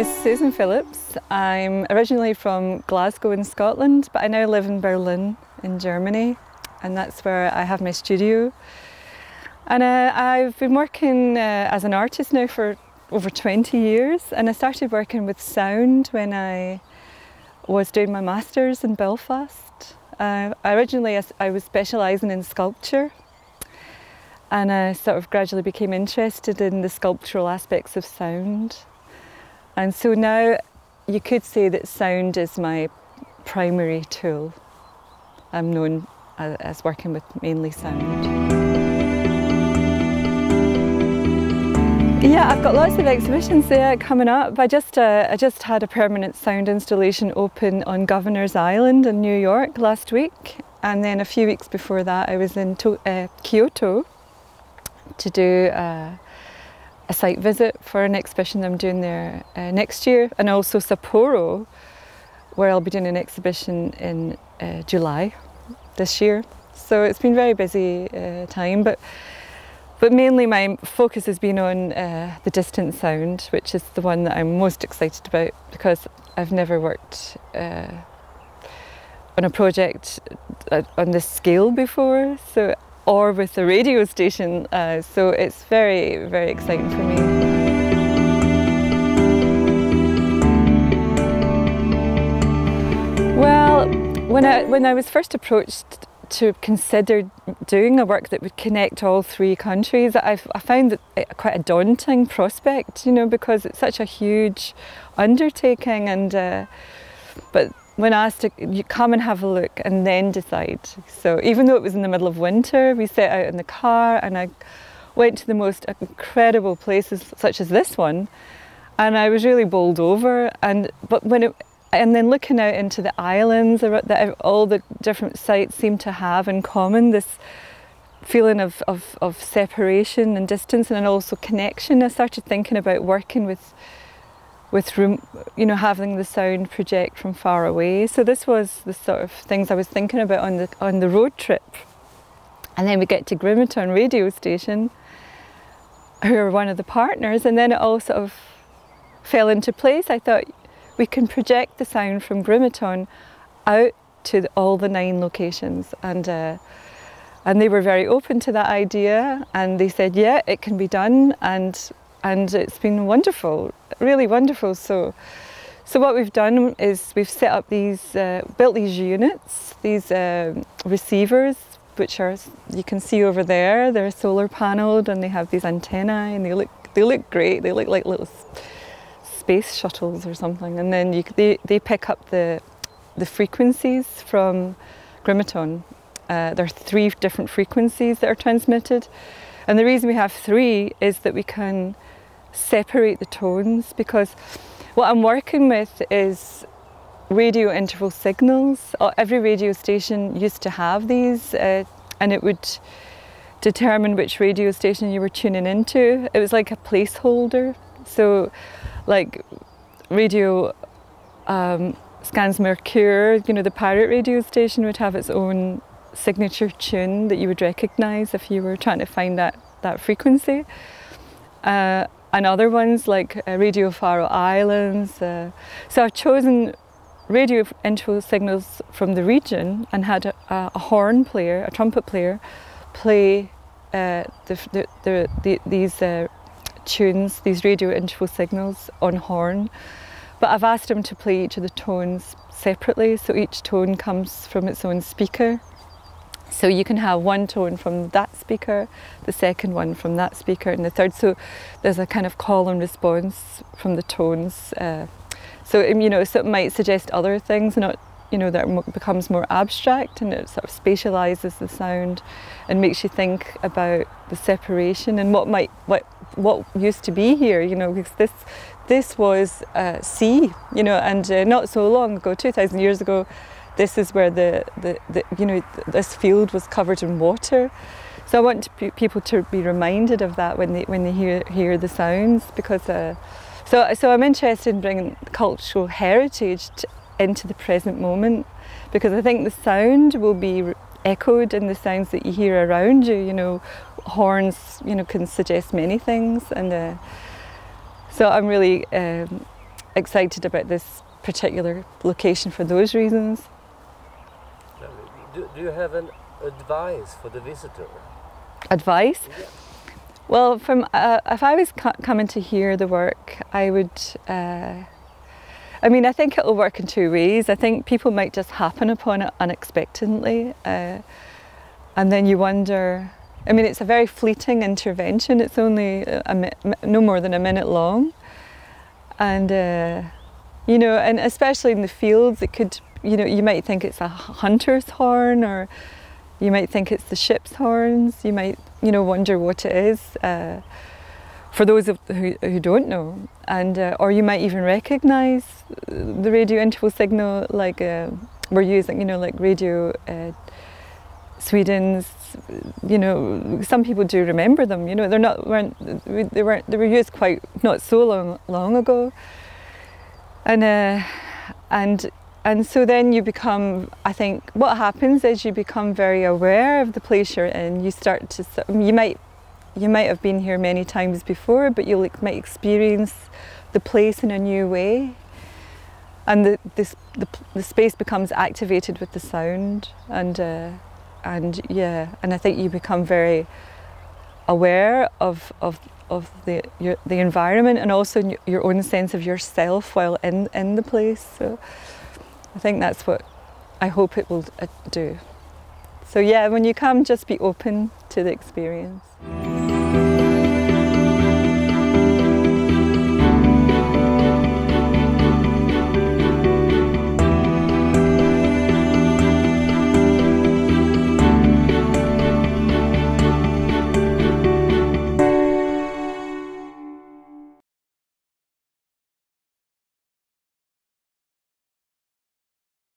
is Susan Philipsz. I'm originally from Glasgow in Scotland, but I now live in Berlin in Germany, and that's where I have my studio. And I've been working as an artist now for over 20 years, and I started working with sound when I was doing my masters in Belfast. Originally I was specialising in sculpture, and I sort of gradually became interested in the sculptural aspects of sound. And so now you could say that sound is my primary tool. I'm known as working with mainly sound. Yeah, I've got lots of exhibitions there coming up. I just had a permanent sound installation open on Governor's Island in New York last week, and then a few weeks before that I was in Kyoto to do a site visit for an exhibition I'm doing there next year, and also Sapporo, where I'll be doing an exhibition in July this year. So it's been a very busy time, but mainly my focus has been on the distant sound, which is the one that I'm most excited about, because I've never worked on a project on this scale before, or with a radio station, so it's very, very exciting for me. Well, when I was first approached to consider doing a work that would connect all three countries, I found it quite a daunting prospect, you know, because it's such a huge undertaking, and but when asked you come and have a look and then decide. So even though it was in the middle of winter, we set out in the car and I went to the most incredible places such as this one, and I was really bowled over. And then looking out into the islands that all the different sites seem to have in common, this feeling of separation and distance, and then also connection, I started thinking about working with room, you know, having the sound project from far away. So this was the sort of things I was thinking about on the road trip. And then we get to Grimeton radio station, who are one of the partners, and then it all sort of fell into place. I thought we can project the sound from Grimeton out to all the 9 locations, and they were very open to that idea, and they said, yeah, it can be done, and it's been wonderful, really wonderful. So what we've done is we've set up built these units, these receivers, which are, you can see over there, they're solar panelled and they have these antennae, and they look great. They look like little space shuttles or something. And then they pick up the frequencies from Grimeton. There are 3 different frequencies that are transmitted. And the reason we have 3 is that we can separate the tones, because what I'm working with is radio interval signals. Every radio station used to have these, and it would determine which radio station you were tuning into. It was like a placeholder. So like radio Scans Mercure, you know, the pirate radio station would have its own signature tune that you would recognise if you were trying to find that frequency. And other ones like Radio Faroe Islands. So I've chosen radio interval signals from the region and had a horn player, a trumpet player, play these tunes, these radio interval signals on horn. But I've asked him to play each of the tones separately, so each tone comes from its own speaker. So you can have one tone from that speaker, the second one from that speaker, and the third. So there's a kind of call and response from the tones. So it might suggest other things, not, you know, that becomes more abstract, and it sort of spatializes the sound and makes you think about the separation and what used to be here. You know, because this was sea, you know, and not so long ago, 2,000 years ago. This is where this field was covered in water. So I want people to be reminded of that when they hear the sounds, because so I'm interested in bringing cultural heritage into the present moment, because I think the sound will be echoed in the sounds that you hear around you. You know, horns, you know, can suggest many things, and so I'm really excited about this particular location for those reasons. Do you have an advice for the visitor? Advice? Yeah. Well, if I was coming to hear the work, I would. I mean, I think it'll work in two ways. I think people might just happen upon it unexpectedly, and then you wonder. I mean, it's a very fleeting intervention. It's only no more than a minute long, and you know, and especially in the fields, it could, you know, you might think it's a hunter's horn, or you might think it's the ship's horns. You might, you know, wonder what it is for those who don't know, and or you might even recognise the radio interval signal, like we're using, you know, like Radio Sweden's. You know, some people do remember them. You know, they were used quite not so long ago, and so then you become. I think what happens is you become very aware of the place you're in. You start to. You might have been here many miles before, but you might experience the place in a new way, and the space becomes activated with the sound, and yeah, and I think you become very aware of the environment, and also your own sense of yourself while in the place. So I think that's what I hope it will do. So yeah, when you come, just be open to the experience.